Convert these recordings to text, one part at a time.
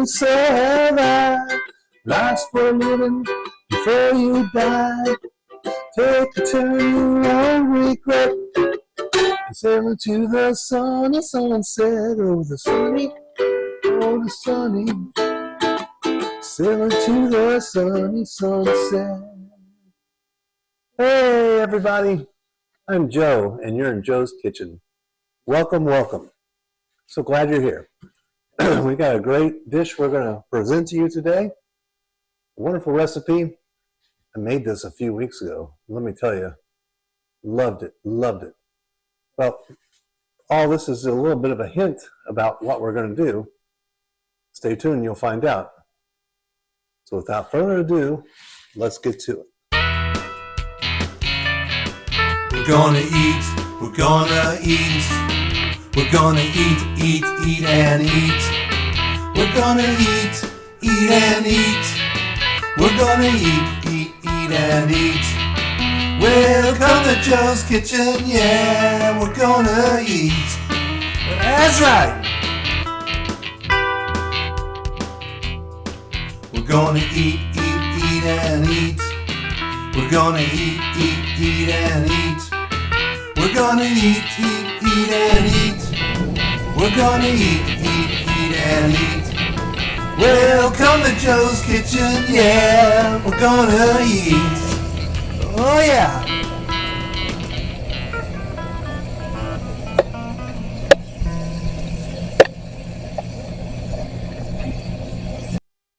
so have I. Life's for living before you die. Take a turn you won't regret. Sailing to the sunny sunset. Oh, the sunny, oh, the sunny. Sailing to the sunny sunset. Hey, everybody. I'm Joe, and you're in Joe's Kitchen. Welcome, welcome. So glad you're here. We got a great dish we're going to present to you today. A wonderful recipe. I made this a few weeks ago. Let me tell you, loved it, loved it. Well, all this is a little bit of a hint about what we're going to do. Stay tuned, you'll find out. So without further ado, let's get to it. We're gonna eat, we're gonna eat. We're gonna eat and eat. We're gonna eat and eat. We're gonna eat and eat. Welcome to Joe's Kitchen, yeah, we're gonna eat. That's right. We're gonna eat and eat. We're gonna eat and eat. We're gonna eat and eat. We're gonna eat and eat. Welcome to Joe's Kitchen, yeah, we're gonna eat. Oh yeah.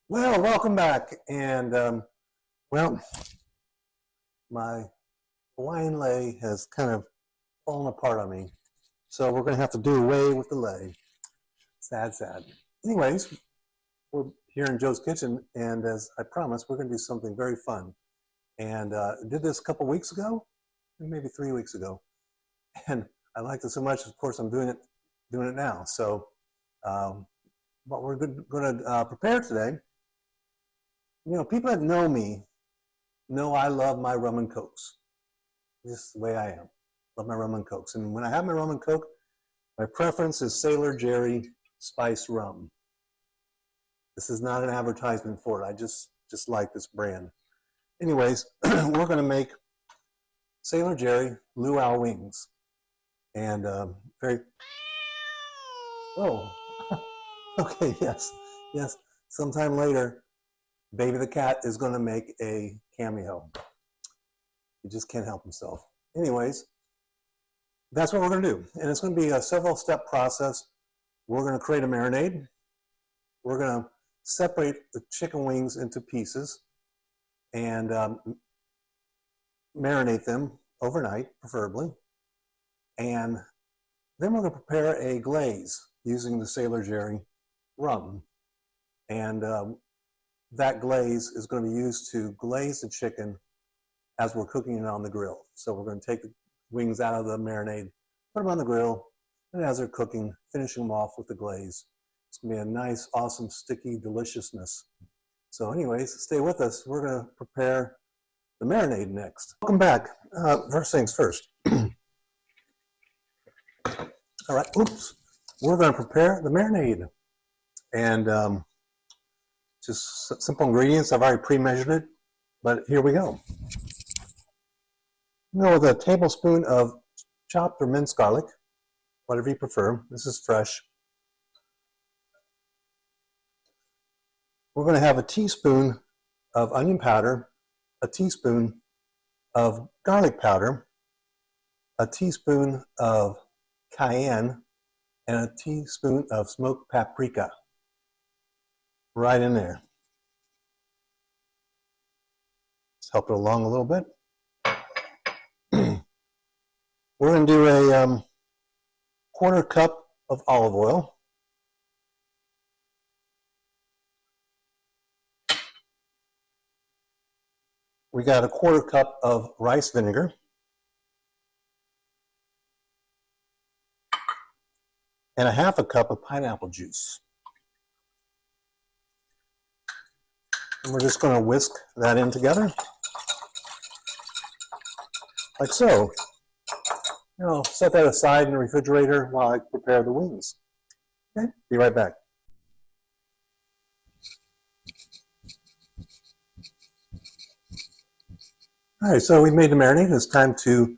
Well, welcome back. And, well, my Hawaiian lei has kind of fallen apart on me. So we're going to have to do away with the lei. Sad, sad. Anyways, we're here in Joe's Kitchen, and as I promised, we're going to do something very fun. And did this a couple weeks ago, maybe 3 weeks ago. And I liked it so much, of course, I'm doing it now. So what we're going to prepare today, you know, people that know me know I love my rum and cokes. This is the way I am. Love my rum and cokes. And when I have my rum and coke, my preference is Sailor Jerry Spice Rum. This is not an advertisement for it. I just like this brand. Anyways, we're going to make Sailor Jerry Luau wings. And oh, okay, yes. Sometime later, Baby the cat is going to make a cameo. He just can't help himself. Anyways, that's what we're going to do. And it's going to be a several-step process. We're going to create a marinade. We're going to separate the chicken wings into pieces and marinate them overnight, preferably. And then we're going to prepare a glaze using the Sailor Jerry rum. And that glaze is going to be used to glaze the chicken as we're cooking it on the grill. So we're going to take the wings out of the marinade, put them on the grill, and as they're cooking, finishing them off with the glaze. It's going to be a nice, awesome, sticky deliciousness. So anyways, stay with us. We're going to prepare the marinade next. Welcome back. First things first. All right, oops. We're going to prepare the marinade. And just simple ingredients. I've already pre-measured it, but here we go. You know, with a tablespoon of chopped or minced garlic, whatever you prefer. This is fresh. We're going to have a teaspoon of onion powder, a teaspoon of garlic powder, a teaspoon of cayenne, and a teaspoon of smoked paprika. Right in there. Let's help it along a little bit. We're going to do a quarter cup of olive oil. We got a quarter cup of rice vinegar. And a half a cup of pineapple juice. And we're just going to whisk that in together. Like so. You know, set that aside in the refrigerator while I prepare the wings. Okay, be right back. All right, so we made the marinade. It's time to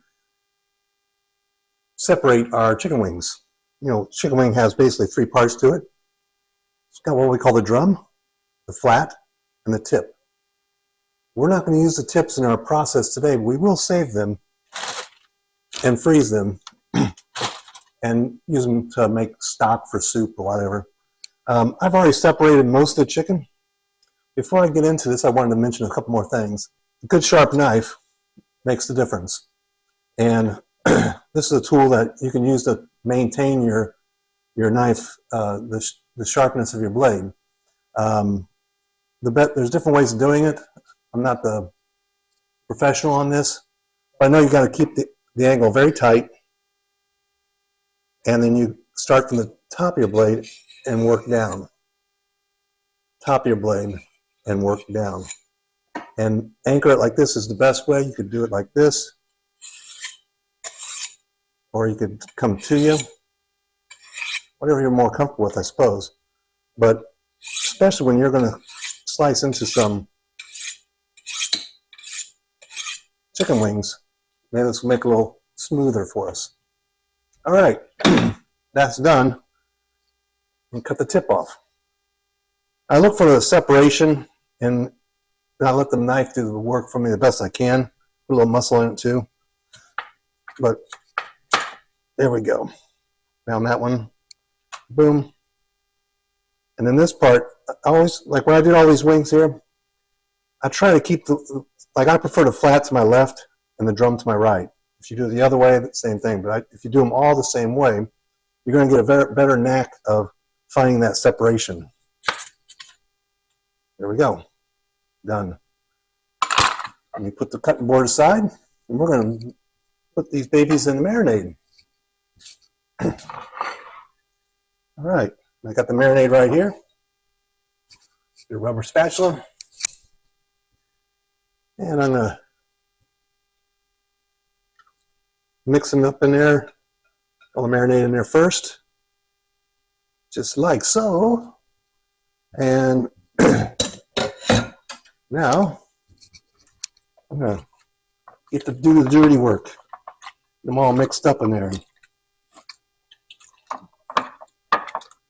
separate our chicken wings. You know, chicken wing has basically three parts to it. It's got what we call the drum, the flat, and the tip. We're not going to use the tips in our process today, but we will save them and freeze them and use them to make stock for soup or whatever. I've already separated most of the chicken. Before I get into this, I wanted to mention a couple more things. A good sharp knife makes the difference. And this is a tool that you can use to maintain your knife, the sharpness of your blade. There's different ways of doing it. I'm not the professional on this, but I know you got to keep the angle very tight, and then you start from the top of your blade and work down. Top of your blade and work down. And anchor it like this is the best way. You could do it like this, or you could come to you. Whatever you're more comfortable with, I suppose. But especially when you're going to slice into some chicken wings, maybe this will make it a little smoother for us. All right, that's done. And cut the tip off. I look for the separation, and I let the knife do the work for me the best I can. Put a little muscle in it too. But there we go. Found that one. Boom. And then this part, I always, like when I did all these wings here, I try to keep I prefer the flat to my left and the drum to my right. If you do it the other way, the same thing. But if you do them all the same way, you're going to get a better knack of finding that separation. There we go. Done. And you put the cutting board aside, and we're going to put these babies in the marinade. All right, I got the marinade right here. Your rubber spatula. And I'm going to mix them up in there. All the marinade in there first. Just like so. And now I'm going to get to do the dirty work. Get them all mixed up in there.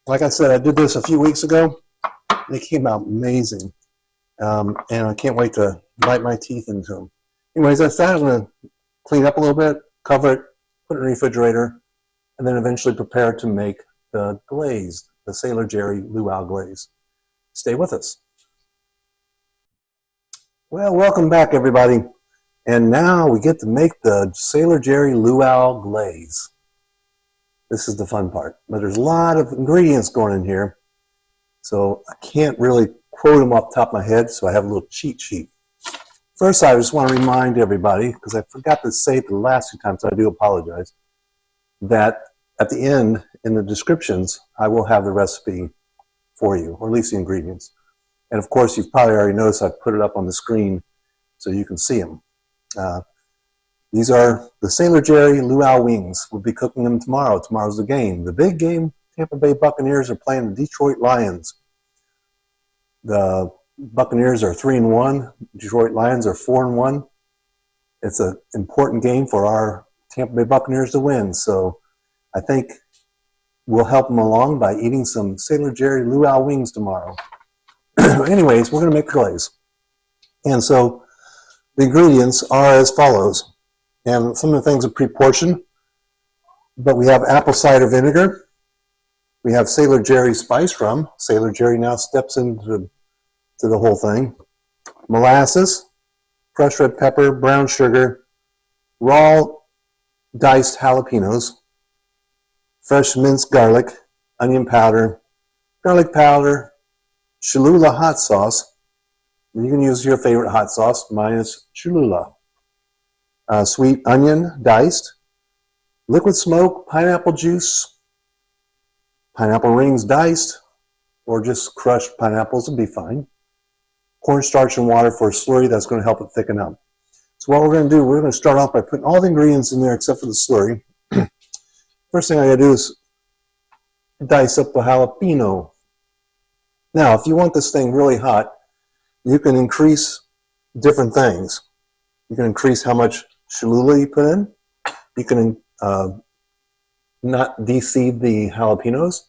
Like I said, I did this a few weeks ago. They came out amazing. And I can't wait to bite my teeth into them. Anyways, I decided I'm going to clean up a little bit, cover it, put it in the refrigerator, and then eventually prepare to make the glaze, the Sailor Jerry Luau glaze. Stay with us. Well, welcome back, everybody. And now we get to make the Sailor Jerry Luau glaze. This is the fun part. But there's a lot of ingredients going in here, so I can't really quote them off the top of my head, so I have a little cheat sheet. First, I just want to remind everybody, because I forgot to say it the last few times, so I do apologize, that at the end, in the descriptions, I will have the recipe for you, or at least the ingredients. And of course, you've probably already noticed I've put it up on the screen so you can see them. These are the Sailor Jerry Luau wings. We'll be cooking them tomorrow. Tomorrow's the game. The big game, Tampa Bay Buccaneers are playing the Detroit Lions. The Buccaneers are 3-1. Detroit Lions are 4-1. It's an important game for our Tampa Bay Buccaneers to win. So I think we'll help them along by eating some Sailor Jerry Luau wings tomorrow. Anyways, we're going to make the glaze. And so the ingredients are as follows. And some of the things are pre-portioned. But we have apple cider vinegar. We have Sailor Jerry spice rum. Sailor Jerry now steps into the whole thing. Molasses, crushed red pepper, brown sugar, raw diced jalapenos, fresh minced garlic, onion powder, garlic powder, Cholula hot sauce. You can use your favorite hot sauce. Mine is Cholula. Sweet onion diced, liquid smoke, pineapple juice, pineapple rings diced, or just crushed pineapples would be fine. Cornstarch and water for a slurry that's going to help it thicken up. So what we're going to do, we're going to start off by putting all the ingredients in there except for the slurry. First thing I got to do is dice up the jalapeno. Now, if you want this thing really hot, you can increase different things. You can increase how much Cholula you put in. You can not de-seed the jalapenos,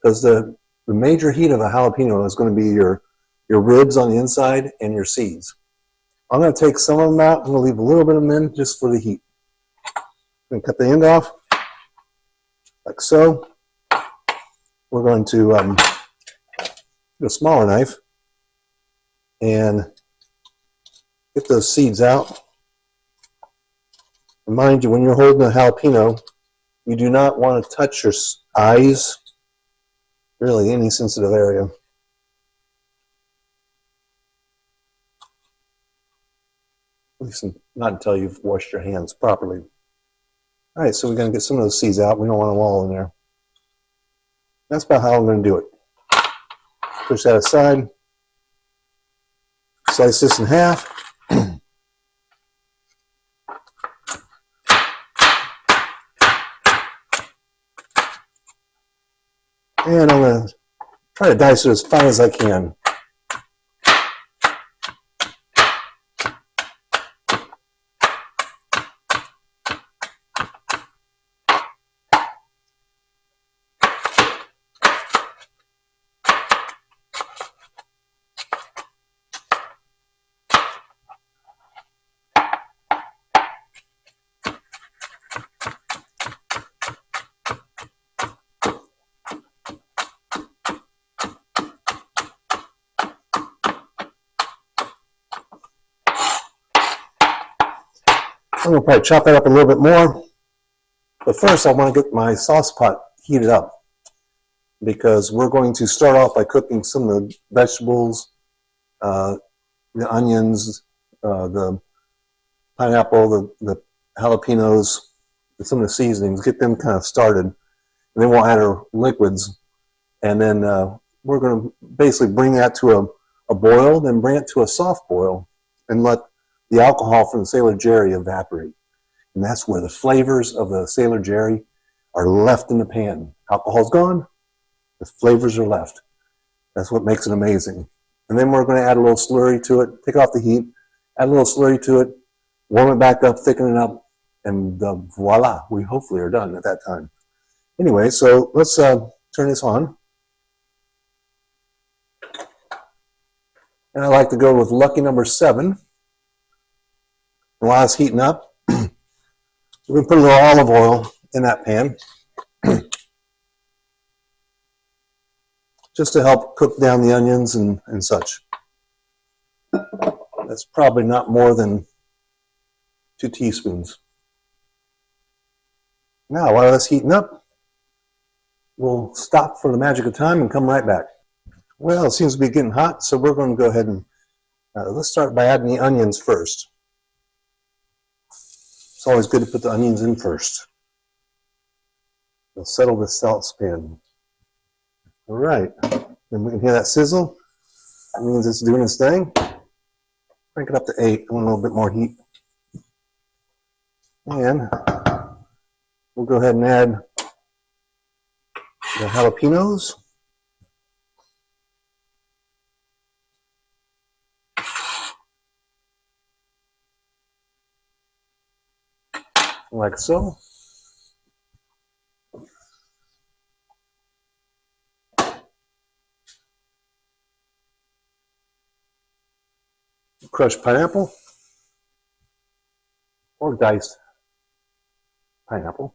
because the major heat of a jalapeno is going to be your ribs on the inside and your seeds. I'm going to take some of them out. I'm going to leave a little bit of them in just for the heat. I'm going to cut the end off, like so. We're going to get a smaller knife and get those seeds out. And mind you, when you're holding a jalapeno, you do not want to touch your eyes, really any sensitive area. At least not until you've washed your hands properly. All right, so we're going to get some of those seeds out. We don't want them all in there. That's about how I'm going to do it. Push that aside. Slice this in half. And I'm going to try to dice it as fine as I can. I'm going to probably chop that up a little bit more. But first I want to get my sauce pot heated up, because we're going to start off by cooking some of the vegetables, the onions, the pineapple, the jalapenos, and some of the seasonings, get them kind of started. And then we'll add our liquids. And then we're going to basically bring that to a boil, then bring it to a soft boil, and let the alcohol from the Sailor Jerry evaporate. And that's where the flavors of the Sailor Jerry are left in the pan. Alcohol's gone, the flavors are left. That's what makes it amazing. And then we're going to add a little slurry to it, take off the heat, add a little slurry to it, warm it back up, thicken it up, and voila, we hopefully are done at that time. Anyway, so let's turn this on. And I like to go with lucky number 7. And while it's heating up, we're going to put a little olive oil in that pan just to help cook down the onions and such. That's probably not more than 2 teaspoons. Now, while that's heating up, we'll stop for the magic of time and come right back. Well, it seems to be getting hot, so we're going to go ahead and let's start by adding the onions first. It's always good to put the onions in first. They'll settle the saucepan. All right, then we can hear that sizzle. That means it's doing its thing. Crank it up to 8. I want a little bit more heat. And we'll go ahead and add the jalapenos. Like so. Crushed pineapple or diced pineapple.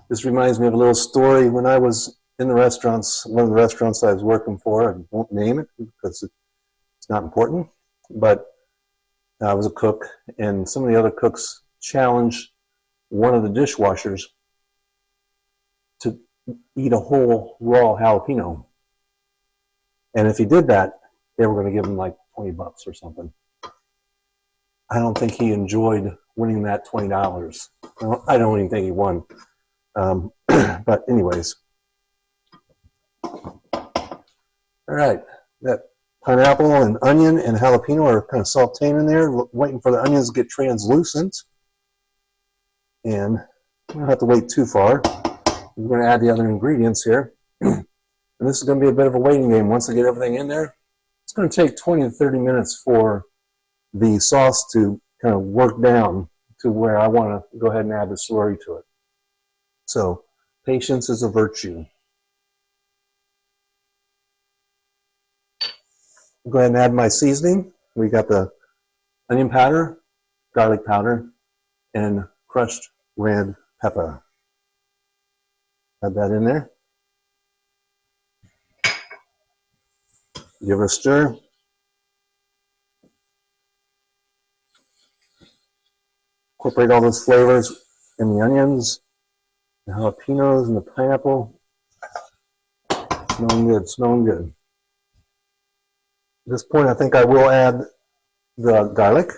This reminds me of a little story when I was in the restaurants, one of the restaurants I was working for. I won't name it because it's not important, but I was a cook, and some of the other cooks challenged one of the dishwashers to eat a whole raw jalapeno. And if he did that, they were going to give him like $20 or something. I don't think he enjoyed winning that $20. I don't even think he won. But anyways. All right, that pineapple and onion and jalapeno are kind of sauteing in there, waiting for the onions to get translucent. And don't have to wait too far. We're going to add the other ingredients here. And this is going to be a bit of a waiting game. Once I get everything in there, it's going to take 20 to 30 minutes for the sauce to kind of work down to where I want to go ahead and add the slurry to it. So patience is a virtue. I'll go ahead and add my seasoning. We got the onion powder, garlic powder, and crushed red pepper. Add that in there. Give it a stir. Incorporate all those flavors in the onions, the jalapenos, and the pineapple. Smelling good, smelling good. At this point, I think I will add the garlic.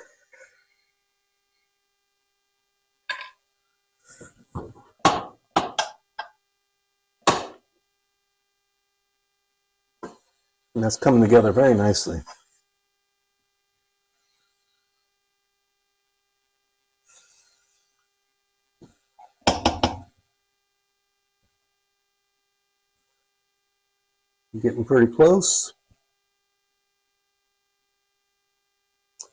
And that's coming together very nicely. Getting pretty close.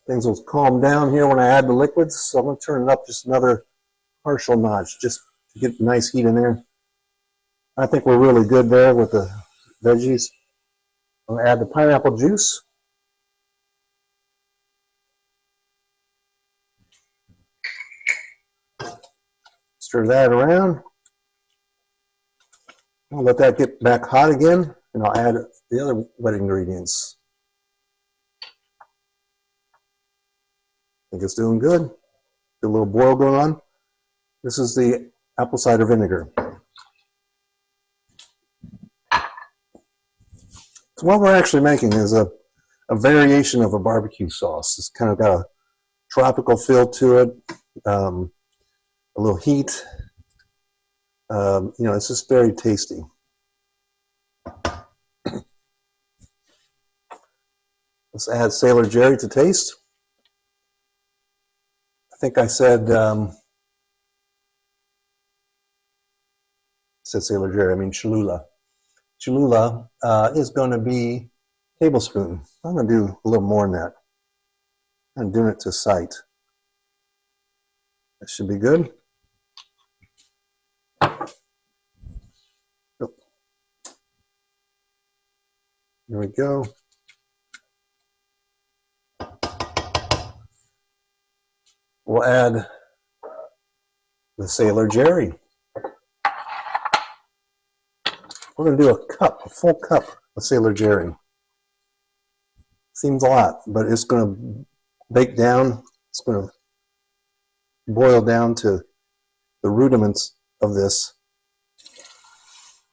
Things will calm down here when I add the liquids, so I'm going to turn it up just another partial notch, just to get nice heat in there. I think we're really good there with the veggies. I'll add the pineapple juice. Stir that around. I'll let that get back hot again, and I'll add the other wet ingredients. I think it's doing good. Get a little boil going on. This is the apple cider vinegar. So what we're actually making is a variation of a barbecue sauce. It's kind of got a tropical feel to it, a little heat. It's just very tasty. Let's add Sailor Jerry to taste. I think I said Sailor Jerry, I mean Cholula. Cholula is going to be a tablespoon. I'm going to do a little more than that. I'm doing it to sight. That should be good. Oh. There we go. We'll add the Sailor Jerry. We're going to do a full cup of Sailor Jerry. Seems a lot, but it's going to bake down. It's going to boil down to the rudiments of this.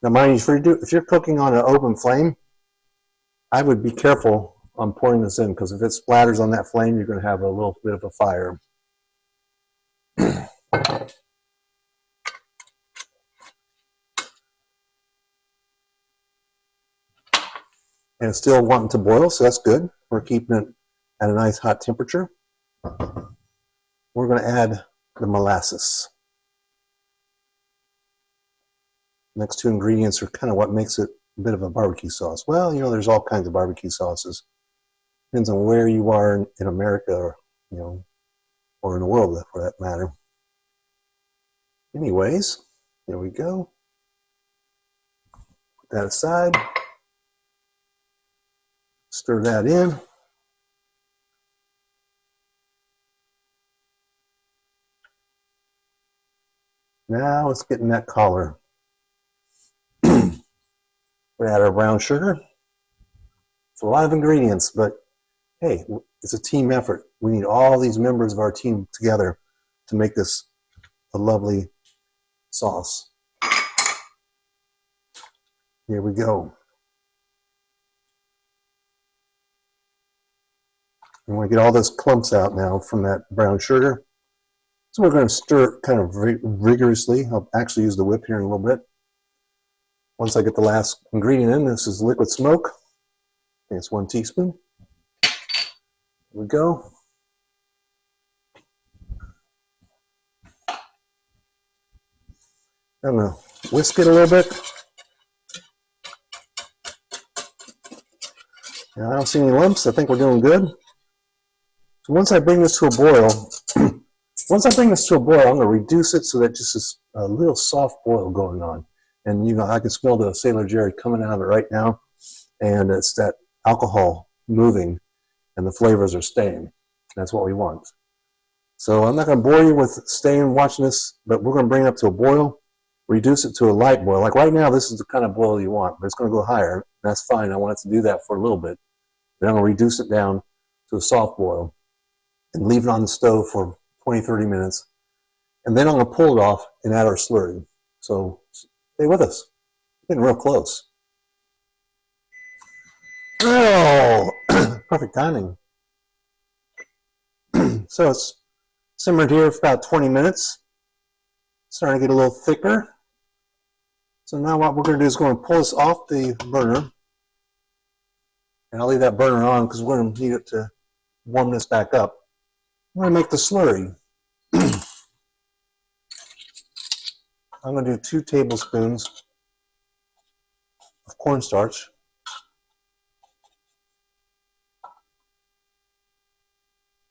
Now, mind you, if you're cooking on an open flame, I would be careful on pouring this in, because if it splatters on that flame, you're going to have a little bit of a fire. And it's still wanting to boil, so that's good. We're keeping it at a nice hot temperature. We're going to add the molasses. Next two ingredients are kind of what makes it a bit of a barbecue sauce. Well, there's all kinds of barbecue sauces. Depends on where you are in America, or or in the world for that matter. Anyways, there we go. Put that aside. Stir that in. Now let's get in that collar. We add our brown sugar. It's a lot of ingredients, but hey, it's a team effort. We need all these members of our team together to make this a lovely sauce. Here we go. And we get all those clumps out now from that brown sugar. So we're going to stir it kind of rigorously. I'll actually use the whip here in a little bit. Once I get the last ingredient in, this is liquid smoke. I think it's 1 teaspoon. Here we go. I'm going to whisk it a little bit. Now, I don't see any lumps. I think we're doing good. So once I bring this to a boil, I'm going to reduce it so that just is a little soft boil going on. And you know, I can smell the Sailor Jerry coming out of it right now, and it's that alcohol moving, and the flavors are staying. That's what we want. So I'm not going to bore you with staying watching this, but we're going to bring it up to a boil, reduce it to a light boil. Like right now, this is the kind of boil you want, but it's going to go higher. That's fine. I want it to do that for a little bit. Then I'm going to reduce it down to a soft boil and leave it on the stove for 20, 30 minutes. And then I'm going to pull it off and add our slurry. So stay with us. Getting real close. Oh, perfect timing. So it's simmered here for about 20 minutes. Starting to get a little thicker. So now what we're going to do is going to pull this off the burner. And I'll leave that burner on because we're going to need it to warm this back up. I'm going to make the slurry. I'm going to do 2 tablespoons of cornstarch.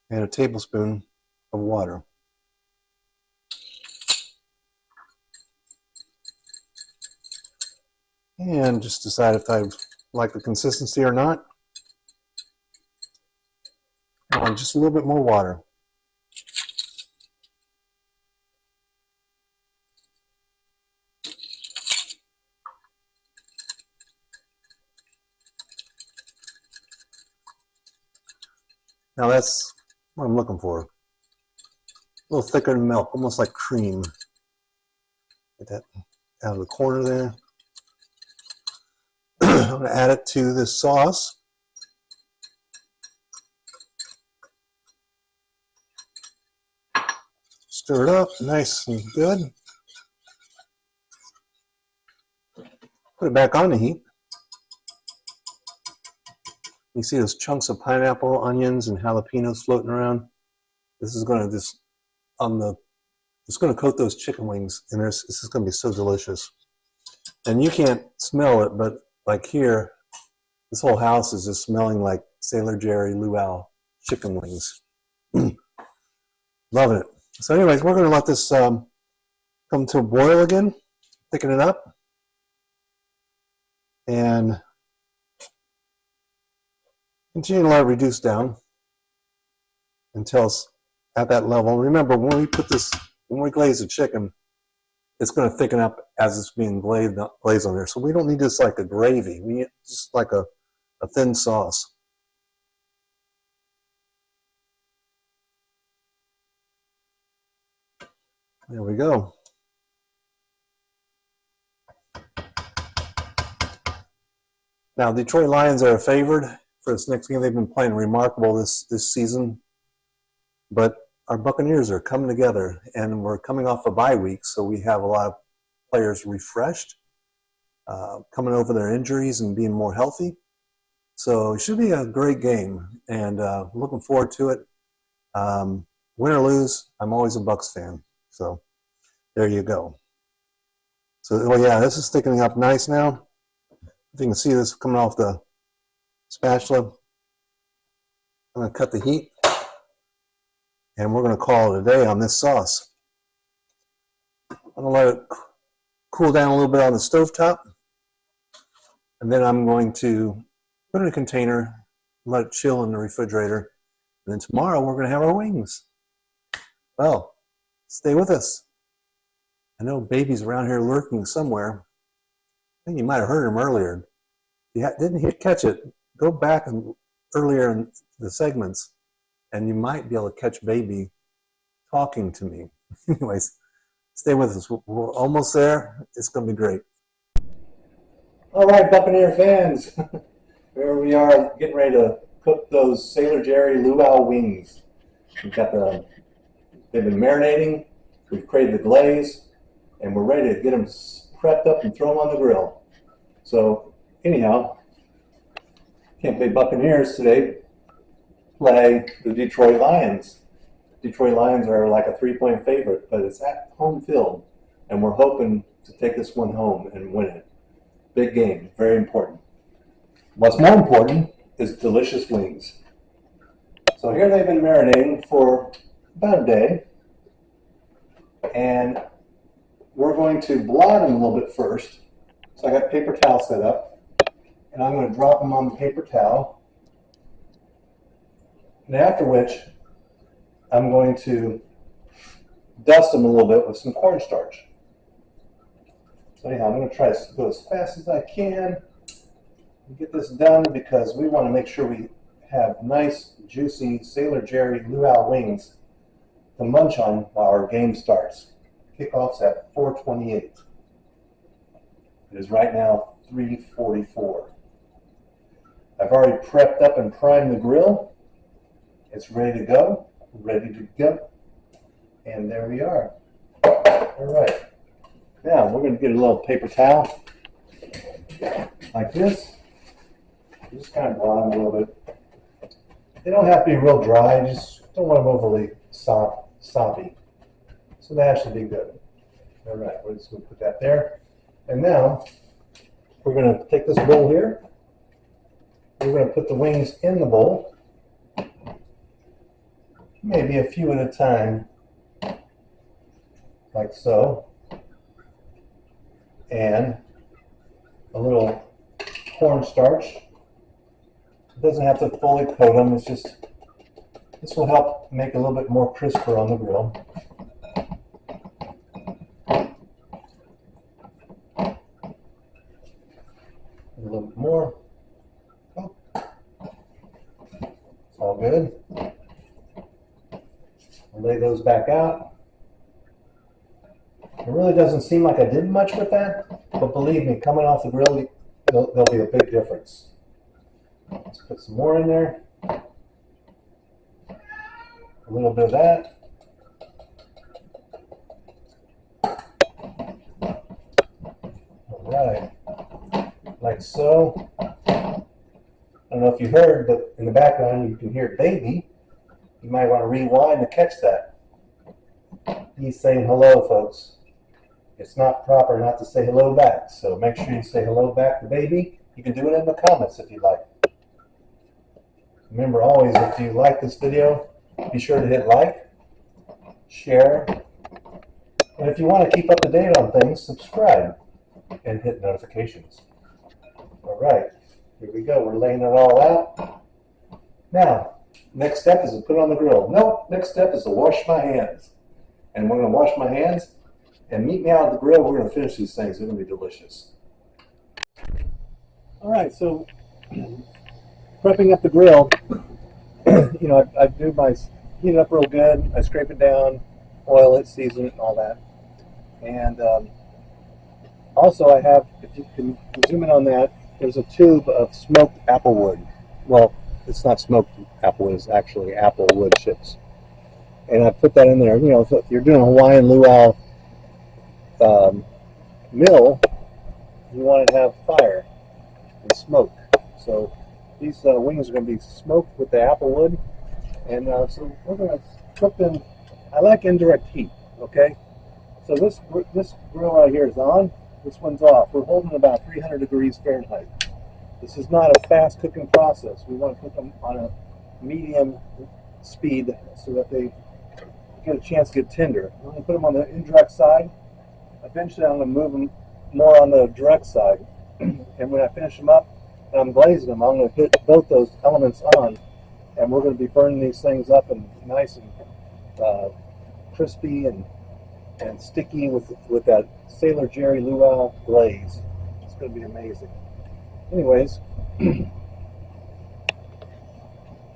And a tablespoon of water. And just decide if I like the consistency or not. And just a little bit more water. Now that's what I'm looking for. A little thicker than milk, almost like cream. Get that out of the corner there. I'm going to add it to this sauce. Stir it up, nice and good. Put it back on the heat. You see those chunks of pineapple, onions, and jalapenos floating around? This is going to just it's going to coat those chicken wings, and this is going to be so delicious. And you can't smell it, but like here, this whole house is just smelling like Sailor Jerry Luau chicken wings. Love it. So anyways, we're going to let this come to a boil again, thicken it up, and continue to let it reduce down until it's at that level. Remember, when we glaze the chicken, it's going to thicken up as it's being glazed on there. So we don't need this like a gravy. We need just like a thin sauce. There we go. Now, Detroit Lions are favored for this next game. They've been playing remarkable this season. But our Buccaneers are coming together, and we're coming off a bye week, so we have a lot of players refreshed, coming over their injuries and being more healthy. So it should be a great game, and looking forward to it. Win or lose, I'm always a Bucs fan. So there you go. So, well, yeah, this is thickening up nice now. If you can see this coming off the spatula, I'm going to cut the heat, and we're going to call it a day on this sauce. I'm going to let it cool down a little bit on the stovetop, and then I'm going to put it in a container, let it chill in the refrigerator, and then tomorrow we're going to have our wings. Well, stay with us. I know baby's around here lurking somewhere. I think you might have heard him earlier. If you didn't catch it, go back and earlier in the segments, and you might be able to catch baby talking to me. Anyways, stay with us. We're almost there. It's going to be great. All right, Buccaneer fans. Here we are getting ready to cook those Sailor Jerry Luau wings. We've got they've been marinating. We've created the glaze, and we're ready to get them prepped up and throw them on the grill. So anyhow, can't play Buccaneers today. Play the Detroit Lions. Detroit Lions are like a 3-point favorite, but it's at home field, and we're hoping to take this one home and win it. Big game, very important. What's more important is delicious wings. So here they've been marinating for about a day, and we're going to blot them a little bit first. So I got paper towel set up, and I'm going to drop them on the paper towel, and after which I'm going to dust them a little bit with some cornstarch. So anyhow, I'm going to try to go as fast as I can and get this done because we want to make sure we have nice, juicy Sailor Jerry Luau wings to munch on while our game starts. Kickoff's at 4:28. It is right now 3:44. I've already prepped up and primed the grill. It's ready to go, and there we are. All right. Now we're going to get a little paper towel like this. Just kind of blot them a little bit. They don't have to be real dry. I just don't want them overly soppy. So that should be good. All right, we're just going to put that there. And now we're going to take this bowl here. We're going to put the wings in the bowl. Maybe a few at a time, like so. And a little cornstarch. It doesn't have to fully coat them. It's just, this will help make a little bit more crisper on the grill. A little bit more. Oh. It's all good. I'll lay those back out. It really doesn't seem like I did much with that, but believe me, coming off the grill, there'll be a big difference. Let's put some more in there. A little bit of that. All right, like so. I don't know if you heard, but in the background you can hear baby. You might want to rewind to catch that. He's saying hello, folks. It's not proper not to say hello back, so make sure you say hello back to baby. You can do it in the comments if you'd like. Remember always, if you like this video, be sure to hit like, share, and if you want to keep up to date on things, subscribe and hit notifications. All right, here we go. We're laying it all out. Now, next step is to put it on the grill. No, next step is to wash my hands. And we're going to wash my hands and meet me out at the grill. We're going to finish these things. They're going to be delicious. All right, so prepping up the grill, you know, I do my heat it up real good. I scrape it down, oil it, season it, and all that. And also I have, if you can zoom in on that, there's a tube of smoked apple wood. Well, it's not smoked apple wood, it's actually apple wood chips. And I put that in there. You know, if you're doing a Hawaiian luau meal, you want to have fire and smoke. So these wings are going to be smoked with the apple wood. And so we're going to cook them. I like indirect heat, okay? So this grill right here is on. This one's off. We're holding about 300 degrees Fahrenheit. This is not a fast cooking process. We want to cook them on a medium speed so that they get a chance to get tender. I'm going to put them on the indirect side. Eventually I'm going to move them more on the direct side. And when I finish them up and I'm glazing them, I'm going to hit both those elements on, and we're going to be burning these things up and nice and crispy and sticky with that Sailor Jerry Luau glaze. It's going to be amazing. Anyways, we're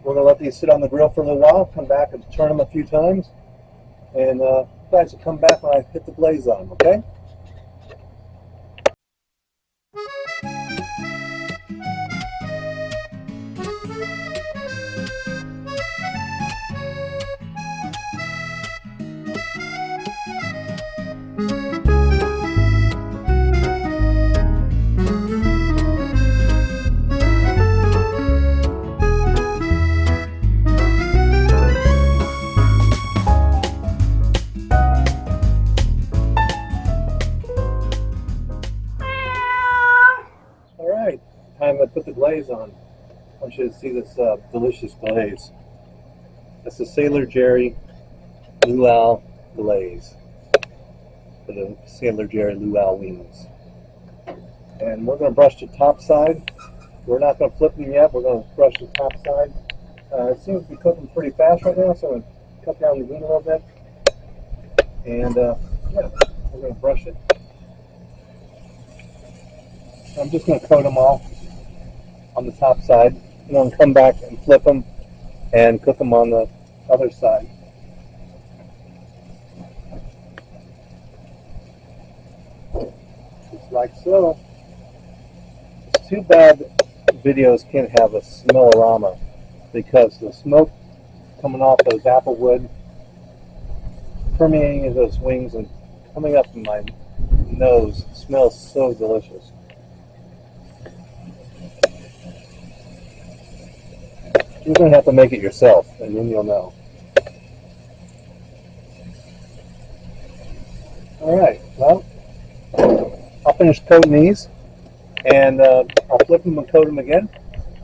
going to let these sit on the grill for a little while, come back and turn them a few times, and you guys will come back when I hit the glaze on them, okay? I'm going to put the glaze on. I want you to see this delicious glaze. That's the Sailor Jerry Luau glaze for the Sailor Jerry Luau wings. And we're going to brush the top side. We're not going to flip them yet. We're going to brush the top side. It seems to be cooking pretty fast right now, so I'm going to cut down the heat a little bit. And yeah, we're going to brush it. I'm just going to coat them all on the top side, and then come back and flip them and cook them on the other side. Just like so. It's too bad videos can't have a smell-orama, because the smoke coming off those apple wood, permeating into those wings and coming up in my nose, smells so delicious. You're going to have to make it yourself, and then you'll know. Alright, well, I'll finish coating these, and I'll flip them and coat them again.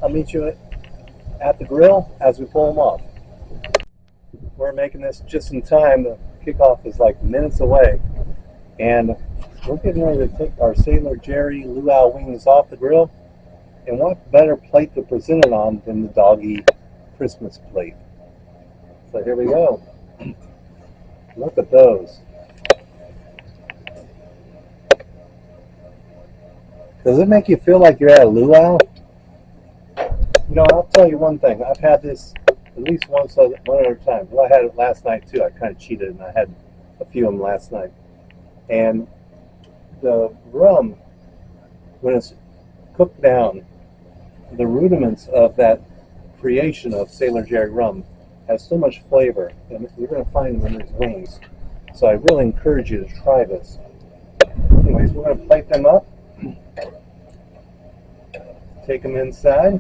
I'll meet you at the grill as we pull them off. We're making this just in time. The kickoff is like minutes away, and we're getting ready to take our Sailor Jerry Luau wings off the grill. And what better plate to present it on than the doggy Christmas plate? So here we go. Look at those. Does it make you feel like you're at a luau? You know, I'll tell you one thing. I've had this at least one other time. Well, I had it last night too. I kind of cheated, and I had a few of them last night. And the rum, when it's cooked down, the rudiments of that creation of Sailor Jerry rum has so much flavor, and you're going to find them in these wings. So I really encourage you to try this. Anyways, we're going to plate them up, take them inside.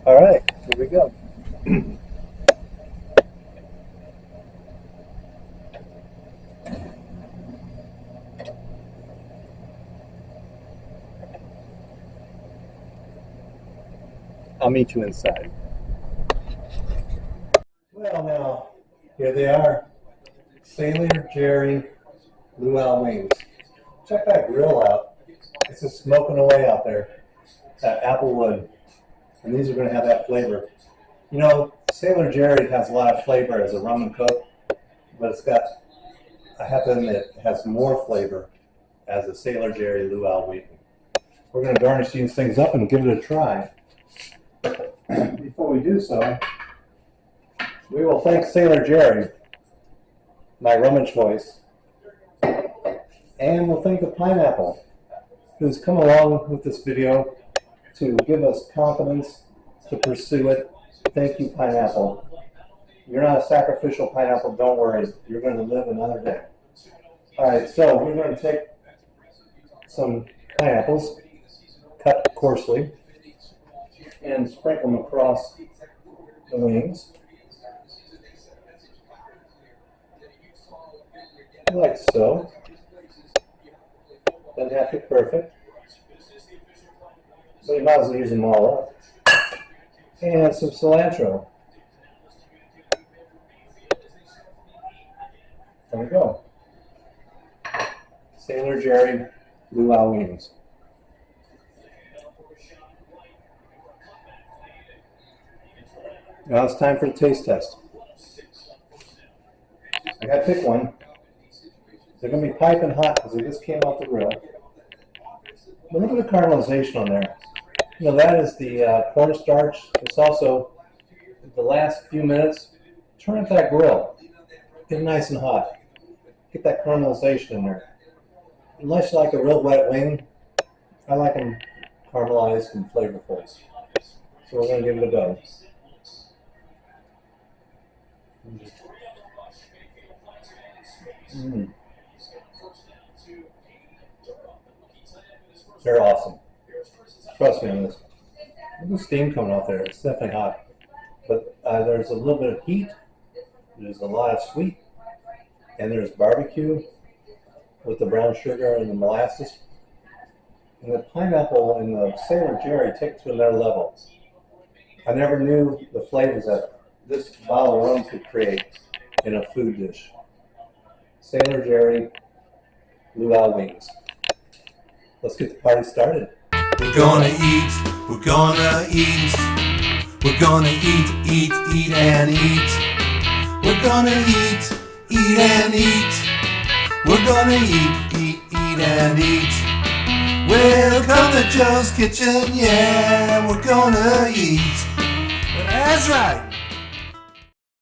All right, here we go. I'll meet you inside. Well, now, here they are. Sailor Jerry Luau wings. Check that grill out. It's just smoking away out there. That apple wood. And these are going to have that flavor. You know, Sailor Jerry has a lot of flavor as a rum and coke, but it's got, I have to admit, it has more flavor as a Sailor Jerry Luau wing. We're going to garnish these things up and give it a try. Before we do so, we will thank Sailor Jerry, my rum of choice, and we'll thank the pineapple who's come along with this video to give us confidence to pursue it. Thank you, pineapple. You're not a sacrificial pineapple, don't worry. You're going to live another day. All right, so we're going to take some pineapples, cut coarsely, and sprinkle them across the wings, like so. Doesn't have to be perfect, but you might as well use them all up. And some cilantro. There we go. Sailor Jerry Luau wings. Now it's time for the taste test. I gotta pick one. They're gonna be piping hot because they just came off the grill. But look at the caramelization on there. You know, that is the cornstarch. It's also the last few minutes. Turn up that grill. Get it nice and hot. Get that caramelization in there. Unless you like a real wet wing, I like them caramelized and flavorful. So we're gonna give it a go. They're awesome. Trust me on this. Look at the steam coming off there. It's definitely hot. But there's a little bit of heat. There's a lot of sweet. And there's barbecue. with the brown sugar and the molasses. And the pineapple and the Sailor Jerry take it to another level. I never knew the flavors that this bottle of rum could create in a food dish. Sailor Jerry Luau wings. Let's get the party started. We're gonna eat, we're gonna eat. We're gonna eat, eat and eat. We're gonna eat and eat. We're gonna eat and eat. Welcome to Joe's Kitchen, yeah, we're gonna eat. That's right.